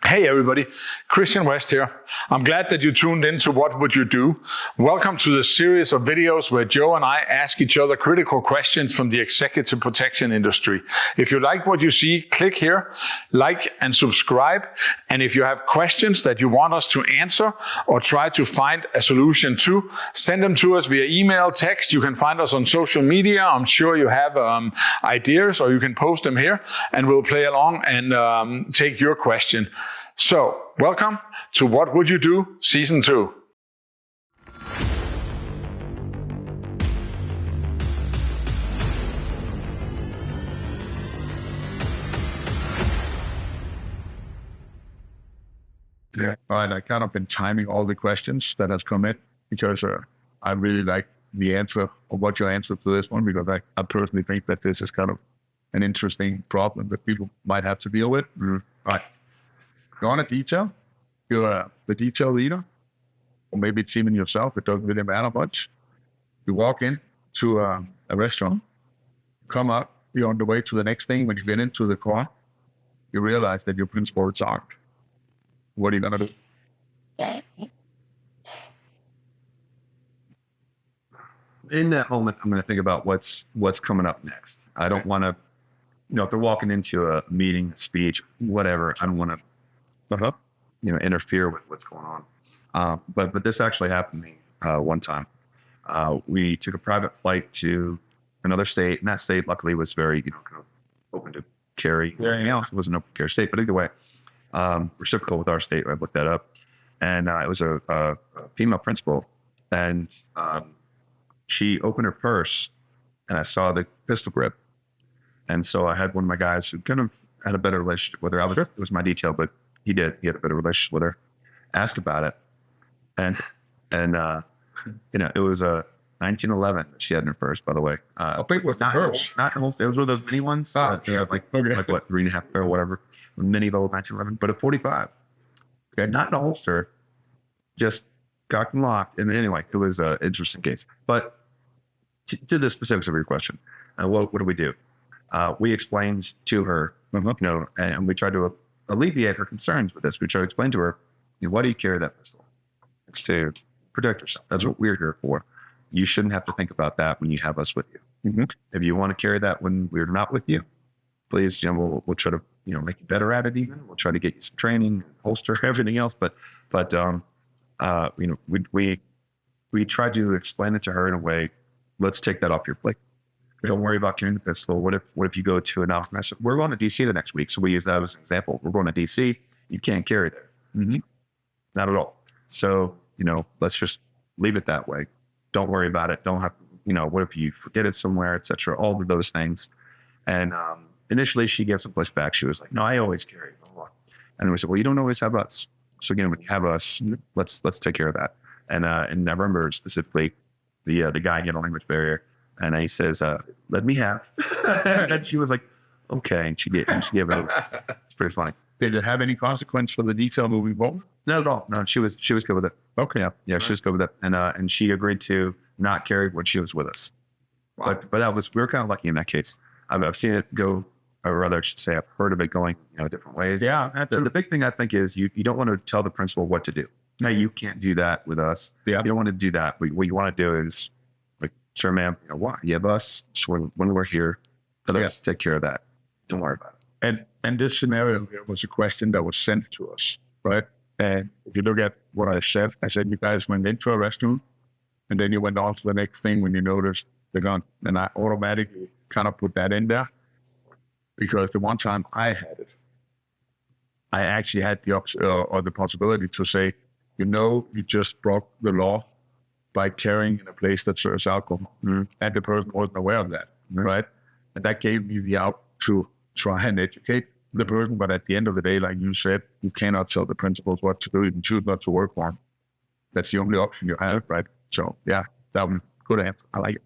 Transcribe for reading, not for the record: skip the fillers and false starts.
Hey everybody, Christian West here. I'm glad that you tuned in to What Would You Do? Welcome to the series of videos where Joe and I ask each other critical questions from the executive protection industry. If you like what you see, click here, like and subscribe. And if you have questions that you want us to answer or try to find a solution to, send them to us via email, text. You can find us on social media. I'm sure you have ideas, or you can post them here and we'll play along and take your question. So, welcome to What Would You Do? Season 2. Yeah, and I kind of been timing all the questions that has come in because I really like the answer of what your answer to this one, because I personally think that this is kind of an interesting problem that people might have to deal with. All right. You're on a detail, you're the detail leader, or maybe it's even yourself, it doesn't really matter much. You walk in to a restaurant, come up, you're on the way to the next thing. When you get into the car, you realize that your principal is armed. What are you gonna do? In that moment, I'm gonna think about what's coming up next. I don't wanna, if they're walking into a meeting, speech, whatever, I don't wanna interfere with what's going on. But this actually happened to me one time. We took a private flight to another state, and that state luckily was very, kind of open to carry. Everything else, it was an open carry state, but either way, reciprocal with our state. I looked that up, and it was a female principal, and she opened her purse, and I saw the pistol grip, and so I had one of my guys who kind of had a better relationship with her. It was my detail, but he had a better relationship with her. Asked about it, and it was a 1911 that she had in her purse, by the way. How big was the purse? Not it was one of those mini ones. Like what, 3.5 or whatever, mini little 1911, but a 45. Okay, not in a holster, just cocked and locked. And anyway, it was an interesting case. But to the specifics of your question, what do we do? We explained to her, and we tried to alleviate her concerns with this. We tried to explain to her, why do you carry that pistol? It's to protect yourself. That's what we're here for. You shouldn't have to think about that when you have us with you. Mm-hmm. If you want to carry that when we're not with you, please, we'll try to, make you better at it even. We'll try to get you some training, holster, everything else. But we tried to explain it to her in a way, let's take that off your plate. Don't worry about carrying the pistol. What if you go to an office? We're going to DC the next week, so we use that as an example. We're going to DC. You can't carry there. Mm-hmm. Not at all. So let's just leave it that way. Don't worry about it. Don't have what if you forget it somewhere, etc. All of those things. And initially, she gave some pushback. She was like, "No, I always carry." Blah, blah. And we said, "Well, you don't always have us. So again, when you have us, let's take care of that." And I remember specifically the guy had a language barrier. And he says, "Let me have." And she was like, "Okay." And she gave it. It's pretty funny. Did it have any consequence for the detail moving forward? Not at all. No, she was good with it. Okay. Yeah, right. She was good with it. And she agreed to not carry when she was with us. Wow. But we were kind of lucky in that case. I've seen it go, or rather I should say, I've heard of it going, different ways. Yeah. The big thing I think is you don't want to tell the principal what to do. No, you can't do that with us. Yeah. You don't want to do that. What you want to do is, sure, ma'am, why? You have us. So when we're here, let us take care of that. Don't worry about it. And this scenario here was a question that was sent to us, right? And if you look at what I said you guys went into a restroom, and then you went on to the next thing when you noticed the gun. And I automatically kind of put that in there, because the one time I had it, I actually had the option or the possibility to say, you just broke the law by carrying in a place that serves alcohol. Mm-hmm. And the person wasn't aware of that, right? And that gave me the out to try and educate the person. But at the end of the day, like you said, you cannot tell the principals what to do. You can choose not to work for them. That's the only option you have, right? So, yeah, that was a good answer. I like it.